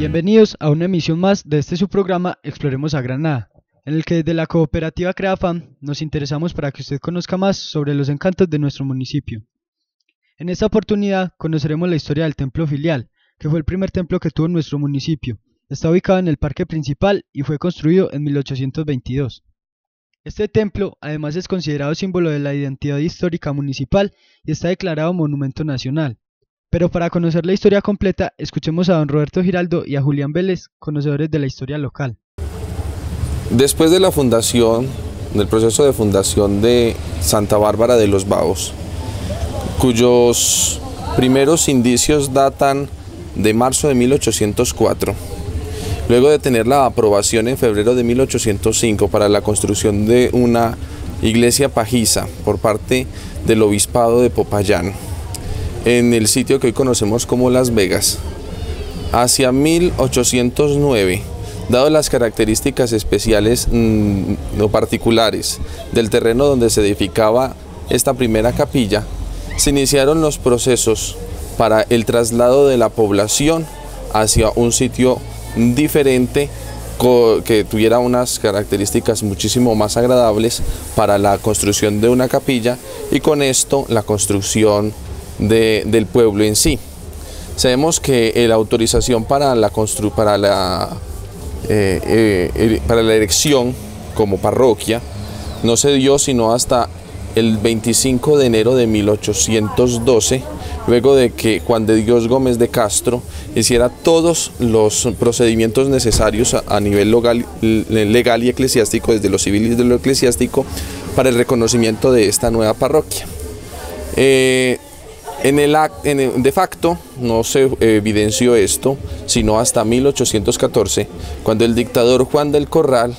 Bienvenidos a una emisión más de su programa Exploremos a Granada, en el que desde la cooperativa CreaFam nos interesamos para que usted conozca más sobre los encantos de nuestro municipio. En esta oportunidad conoceremos la historia del templo filial, que fue el primer templo que tuvo nuestro municipio. Está ubicado en el parque principal y fue construido en 1822. Este templo además es considerado símbolo de la identidad histórica municipal y está declarado monumento nacional. Pero para conocer la historia completa, escuchemos a don Roberto Giraldo y a Julián Vélez, conocedores de la historia local. Después de la fundación, del proceso de fundación de Santa Bárbara de los Baos, cuyos primeros indicios datan de marzo de 1804, luego de tener la aprobación en febrero de 1805 para la construcción de una iglesia pajiza por parte del obispado de Popayán, en el sitio que hoy conocemos como Las Vegas, hacia 1809, dado las características especiales o particulares del terreno donde se edificaba esta primera capilla, se iniciaron los procesos para el traslado de la población hacia un sitio diferente que tuviera unas características muchísimo más agradables para la construcción de una capilla y con esto la construcción del pueblo en sí. Sabemos que la autorización para la erección como parroquia no se dio sino hasta el 25 de enero de 1812, luego de que Juan de Dios Gómez de Castro hiciera todos los procedimientos necesarios a nivel legal y eclesiástico, desde lo civil y desde lo eclesiástico, para el reconocimiento de esta nueva parroquia. De facto no se evidenció esto sino hasta 1814, cuando el dictador Juan del Corral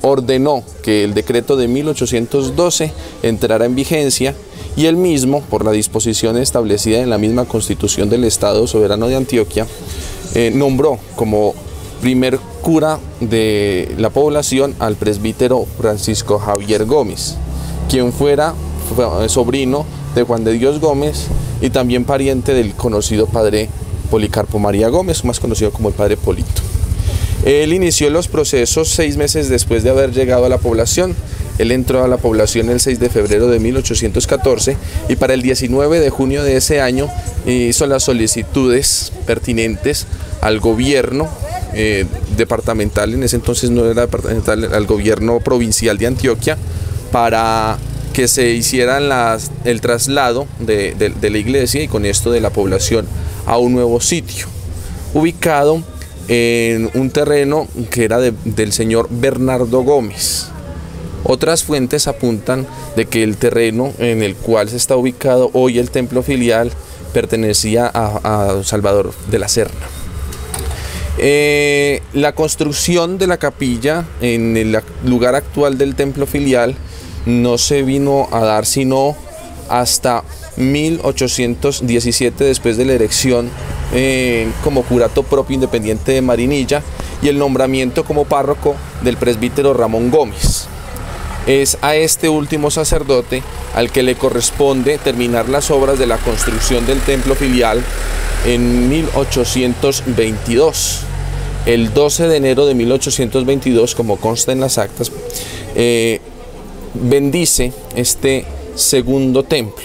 ordenó que el decreto de 1812 entrara en vigencia y él mismo, por la disposición establecida en la misma Constitución del Estado Soberano de Antioquia, nombró como primer cura de la población al presbítero Francisco Javier Gómez, quien fuera sobrino de Juan de Dios Gómez y también pariente del conocido padre Policarpo María Gómez, más conocido como el padre Polito. Él inició los procesos 6 meses después de haber llegado a la población. Él entró a la población el 6 de febrero de 1814 y para el 19 de junio de ese año hizo las solicitudes pertinentes al gobierno departamental, en ese entonces no era departamental, al gobierno provincial de Antioquia, para que se hicieran el traslado de la iglesia y con esto de la población a un nuevo sitio, ubicado en un terreno que era del señor Bernardo Gómez. Otras fuentes apuntan de que el terreno en el cual se está ubicado hoy el templo filial pertenecía a Salvador de la Serna. La construcción de la capilla en el lugar actual del templo filial no se vino a dar sino hasta 1817, después de la erección como curato propio independiente de Marinilla y el nombramiento como párroco del presbítero Ramón Gómez. Es a este último sacerdote al que le corresponde terminar las obras de la construcción del templo filial en 1822. El 12 de enero de 1822, como consta en las actas, bendice este segundo templo.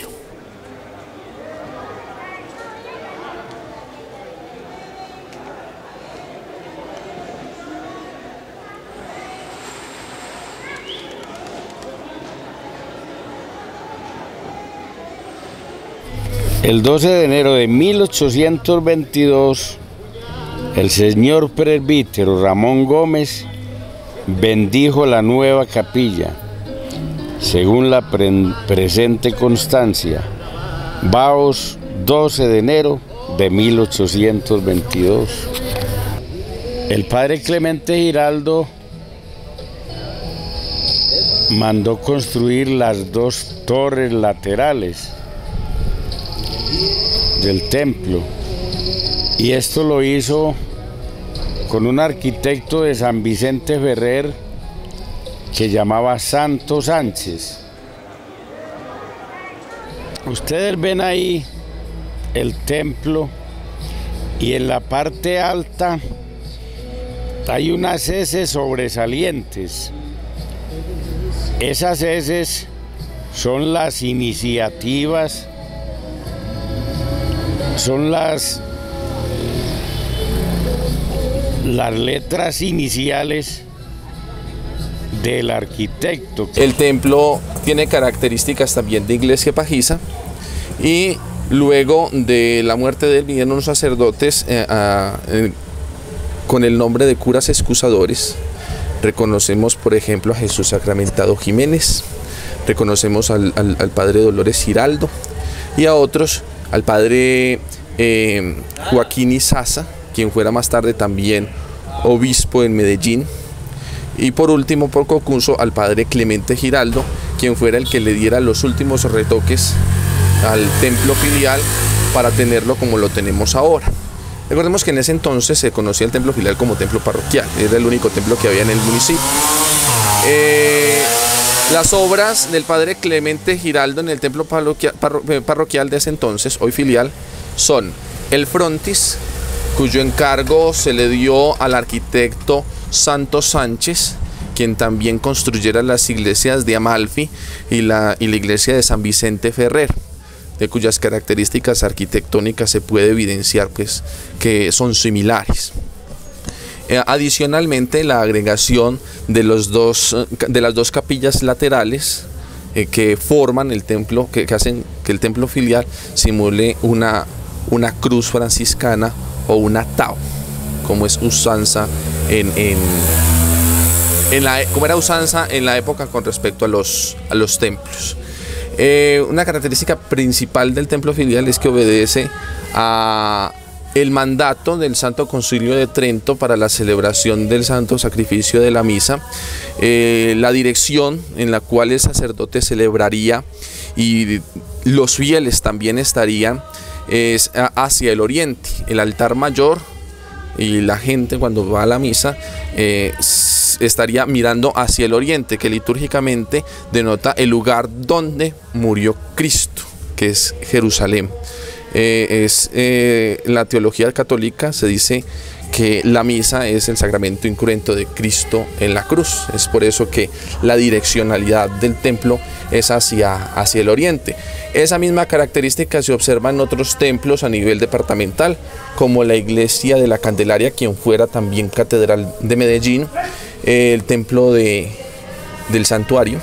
El 12 de enero de 1822, el señor presbítero Ramón Gómez bendijo la nueva capilla, según la presente constancia, Baos, 12 de enero de 1822. El padre Clemente Giraldo mandó construir las 2 torres laterales del templo y esto lo hizo con un arquitecto de San Vicente Ferrer que llamaba Santo Sánchez. Ustedes ven ahí el templo y en la parte alta hay unas heces sobresalientes. Esas heces son las iniciativas, son las letras iniciales del arquitecto. El templo tiene características también de iglesia pajiza, y luego de la muerte de él vinieron unos sacerdotes con el nombre de curas excusadores. Reconocemos, por ejemplo, a Jesús Sacramentado Jiménez, reconocemos al padre Dolores Giraldo y a otros, al padre Joaquín Izaza, quien fuera más tarde también obispo en Medellín, y por último, por concurso, al padre Clemente Giraldo, quien fuera el que le diera los últimos retoques al templo filial para tenerlo como lo tenemos ahora. Recordemos que en ese entonces se conocía el templo filial como templo parroquial, era el único templo que había en el municipio. Las obras del padre Clemente Giraldo en el templo parroquial de ese entonces, hoy filial, son el frontis, cuyo encargo se le dio al arquitecto Santos Sánchez, quien también construyera las iglesias de Amalfi y la iglesia de San Vicente Ferrer, de cuyas características arquitectónicas se puede evidenciar pues, que son similares. Adicionalmente, la agregación de las dos capillas laterales que forman el templo, que hacen que el templo filial simule una cruz franciscana o una tau, como es usanza como era usanza en la época con respecto a los templos. Una característica principal del templo filial es que obedece a el mandato del Santo Concilio de Trento para la celebración del Santo Sacrificio de la Misa. La dirección en la cual el sacerdote celebraría y los fieles también estarían es hacia el oriente. El altar mayor y la gente cuando va a la misa estaría mirando hacia el oriente, que litúrgicamente denota el lugar donde murió Cristo, que es Jerusalén. La teología católica se dice que la misa es el sacramento incruento de Cristo en la cruz. Es por eso que la direccionalidad del templo es hacia el oriente. Esa misma característica se observa en otros templos a nivel departamental, como la iglesia de la Candelaria, quien fuera también catedral de Medellín, el templo del Santuario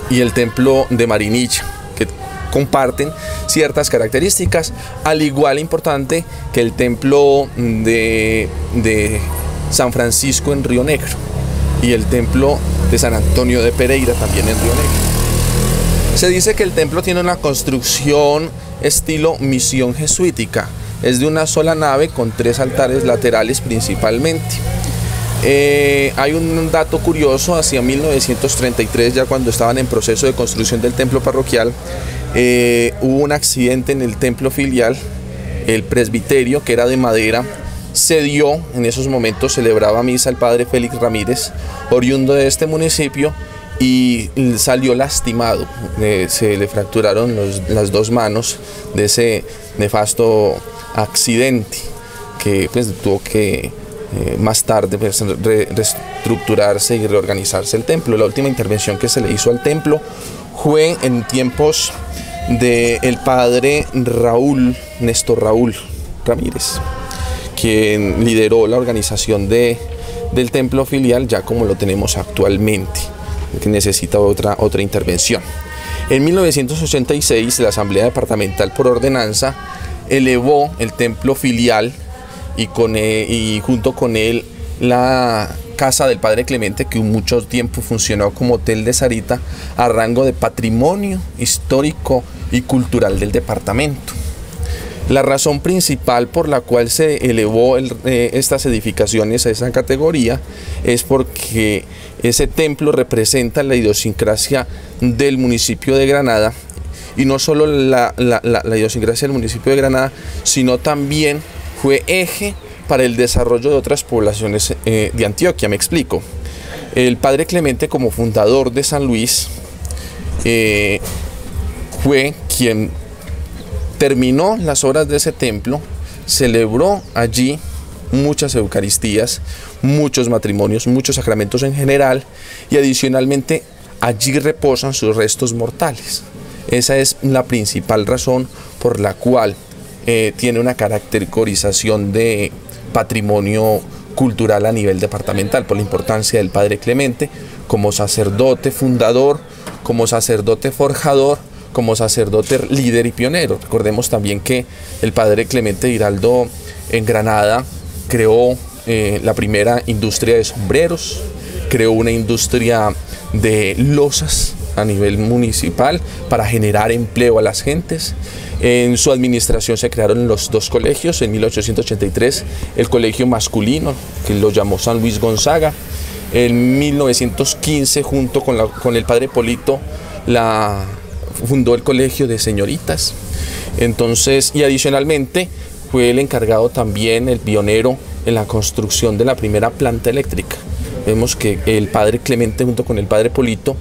y el templo de Marinilla, que comparten ciertas características, al igual importante que el templo de San Francisco en Río Negro y el templo de San Antonio de Pereira también en Río Negro. Se dice que el templo tiene una construcción estilo misión jesuítica, es de una sola nave con 3 altares laterales principalmente. Hay un dato curioso: hacia 1933, ya cuando estaban en proceso de construcción del templo parroquial, hubo un accidente en el templo filial. El presbiterio, que era de madera, cedió. En esos momentos celebraba misa el padre Félix Ramírez, oriundo de este municipio, y salió lastimado. Se le fracturaron las 2 manos de ese nefasto accidente, que pues tuvo que más tarde reestructurarse y reorganizarse el templo. La última intervención que se le hizo al templo fue en tiempos del padre Néstor Raúl Ramírez, quien lideró la organización del templo filial ya como lo tenemos actualmente, que necesita otra intervención. En 1986, la Asamblea Departamental por ordenanza elevó el templo filial y junto con él la casa del padre Clemente, que mucho tiempo funcionó como hotel de Sarita, a rango de patrimonio histórico y cultural del departamento. La razón principal por la cual se elevó estas edificaciones a esa categoría es porque ese templo representa la idiosincrasia del municipio de Granada, y no solo la idiosincrasia del municipio de Granada, sino también fue eje para el desarrollo de otras poblaciones de Antioquia. Me explico. El padre Clemente, como fundador de San Luis, fue quien terminó las obras de ese templo, celebró allí muchas eucaristías, muchos matrimonios, muchos sacramentos en general, y adicionalmente allí reposan sus restos mortales. Esa es la principal razón por la cual tiene una categorización de patrimonio cultural a nivel departamental, por la importancia del padre Clemente como sacerdote fundador, como sacerdote forjador, como sacerdote líder y pionero. Recordemos también que el padre Clemente Giraldo en Granada creó la primera industria de sombreros, creó una industria de losas a nivel municipal para generar empleo a las gentes. En su administración se crearon los dos colegios, en 1883 el colegio masculino, que lo llamó San Luis Gonzaga, en 1915 junto con el padre Polito fundó el colegio de señoritas. Entonces, y adicionalmente fue el encargado también, el pionero en la construcción de la primera planta eléctrica. Vemos que el padre Clemente junto con el padre Polito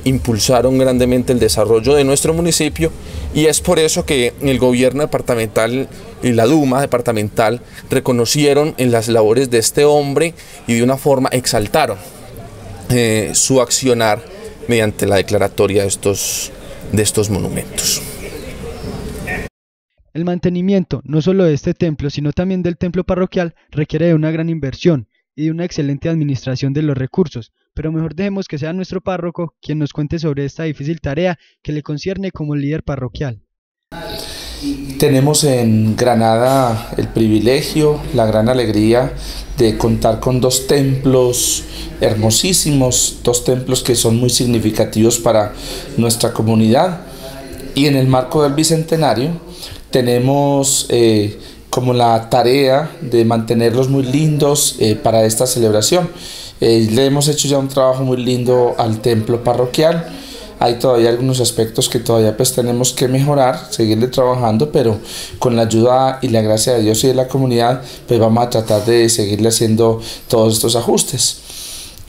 impulsaron grandemente el desarrollo de nuestro municipio, y es por eso que el gobierno departamental y la Duma departamental reconocieron en las labores de este hombre y de una forma exaltaron su accionar mediante la declaratoria de estos monumentos. El mantenimiento no solo de este templo, sino también del templo parroquial, requiere de una gran inversión y de una excelente administración de los recursos, pero mejor dejemos que sea nuestro párroco quien nos cuente sobre esta difícil tarea que le concierne como líder parroquial. Tenemos en Granada el privilegio, la gran alegría de contar con dos templos hermosísimos, dos templos que son muy significativos para nuestra comunidad, y en el marco del Bicentenario tenemos como la tarea de mantenerlos muy lindos para esta celebración. Le hemos hecho ya un trabajo muy lindo al templo parroquial. Hay todavía algunos aspectos que todavía pues tenemos que mejorar, seguirle trabajando, pero con la ayuda y la gracia de Dios y de la comunidad pues vamos a tratar de seguirle haciendo todos estos ajustes.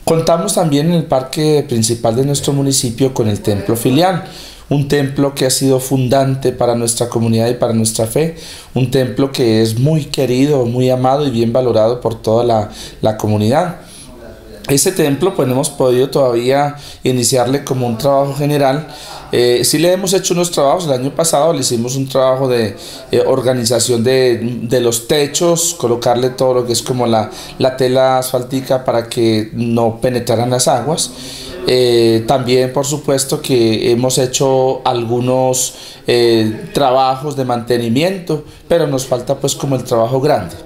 Contamos también en el parque principal de nuestro municipio con el templo filial, un templo que ha sido fundante para nuestra comunidad y para nuestra fe, un templo que es muy querido, muy amado y bien valorado por toda la comunidad. Ese templo pues no hemos podido todavía iniciarle como un trabajo general. Sí le hemos hecho unos trabajos. El año pasado le hicimos un trabajo de organización de los techos, colocarle todo lo que es como la tela asfáltica para que no penetraran las aguas. También por supuesto que hemos hecho algunos trabajos de mantenimiento, pero nos falta pues como el trabajo grande.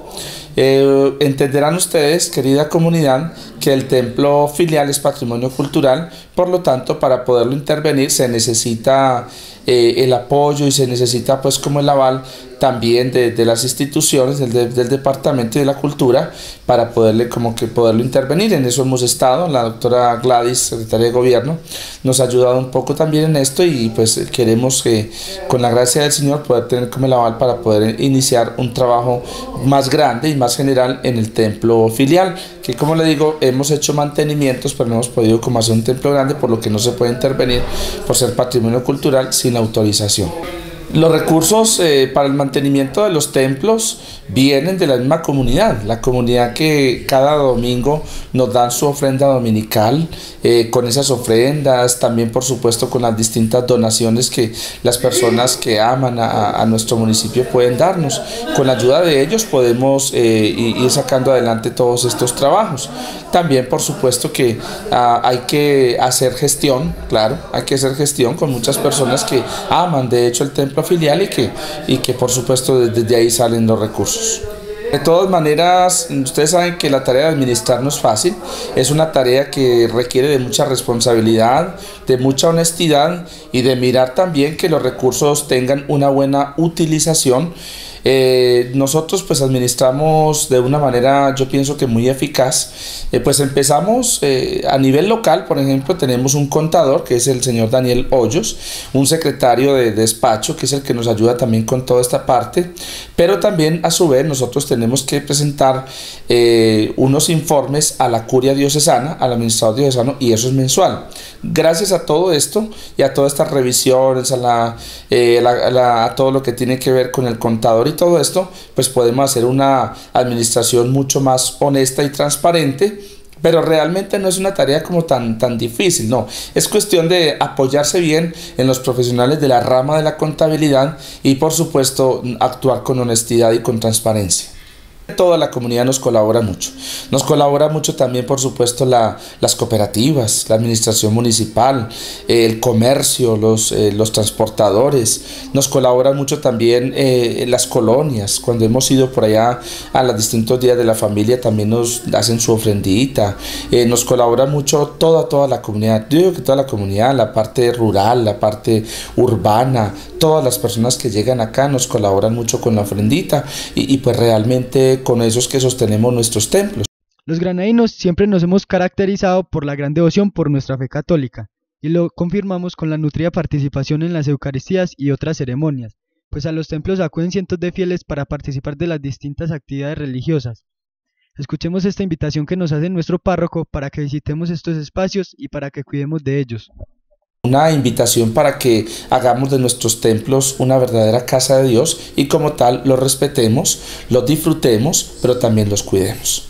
Entenderán ustedes, querida comunidad, que el templo filial es patrimonio cultural, por lo tanto para poderlo intervenir se necesita el apoyo y se necesita pues como el aval también de las instituciones del Departamento de la Cultura para poderlo intervenir. En eso hemos estado. La doctora Gladys, secretaria de Gobierno, nos ha ayudado un poco también en esto, y pues queremos que con la gracia del Señor poder tener como el aval para poder iniciar un trabajo más grande y más general en el templo filial, que como le digo hemos hecho mantenimientos pero no hemos podido como hacer un templo grande, por lo que no se puede intervenir por ser patrimonio cultural sin autorización. Los recursos para el mantenimiento de los templos vienen de la misma comunidad, la comunidad que cada domingo nos dan su ofrenda dominical. Con esas ofrendas, también por supuesto con las distintas donaciones que las personas que aman a nuestro municipio pueden darnos. Con la ayuda de ellos podemos ir sacando adelante todos estos trabajos. También por supuesto que hay que hacer gestión, claro, hay que hacer gestión con muchas personas que aman de hecho el templo filial y que por supuesto desde ahí salen los recursos. De todas maneras, ustedes saben que la tarea de administrar no es fácil, es una tarea que requiere de mucha responsabilidad, de mucha honestidad y de mirar también que los recursos tengan una buena utilización. Nosotros pues administramos de una manera, yo pienso que muy eficaz. Pues empezamos a nivel local. Por ejemplo, tenemos un contador que es el señor Daniel Hoyos, un secretario de despacho que es el que nos ayuda también con toda esta parte, pero también a su vez nosotros tenemos que presentar unos informes a la curia diocesana, al administrador diocesano, y eso es mensual. Gracias a todo esto y a todas estas revisiones, a todo lo que tiene que ver con el contador y todo esto, pues podemos hacer una administración mucho más honesta y transparente. Pero realmente no es una tarea como tan difícil, no. Es cuestión de apoyarse bien en los profesionales de la rama de la contabilidad y, por supuesto, actuar con honestidad y con transparencia. Toda la comunidad nos colabora mucho. Nos colabora mucho también, por supuesto, las cooperativas, la administración municipal, el comercio, los transportadores. Nos colaboran mucho también las colonias. Cuando hemos ido por allá a los distintos días de la familia, también nos hacen su ofrendita. Nos colabora mucho toda la comunidad. Yo digo que toda la comunidad, la parte rural, la parte urbana, todas las personas que llegan acá nos colaboran mucho con la ofrendita y pues realmente con eso es que sostenemos nuestros templos. Los granadinos siempre nos hemos caracterizado por la gran devoción por nuestra fe católica, y lo confirmamos con la nutrida participación en las Eucaristías y otras ceremonias, pues a los templos acuden cientos de fieles para participar de las distintas actividades religiosas. Escuchemos esta invitación que nos hace nuestro párroco para que visitemos estos espacios y para que cuidemos de ellos. Una invitación para que hagamos de nuestros templos una verdadera casa de Dios y como tal los respetemos, los disfrutemos, pero también los cuidemos.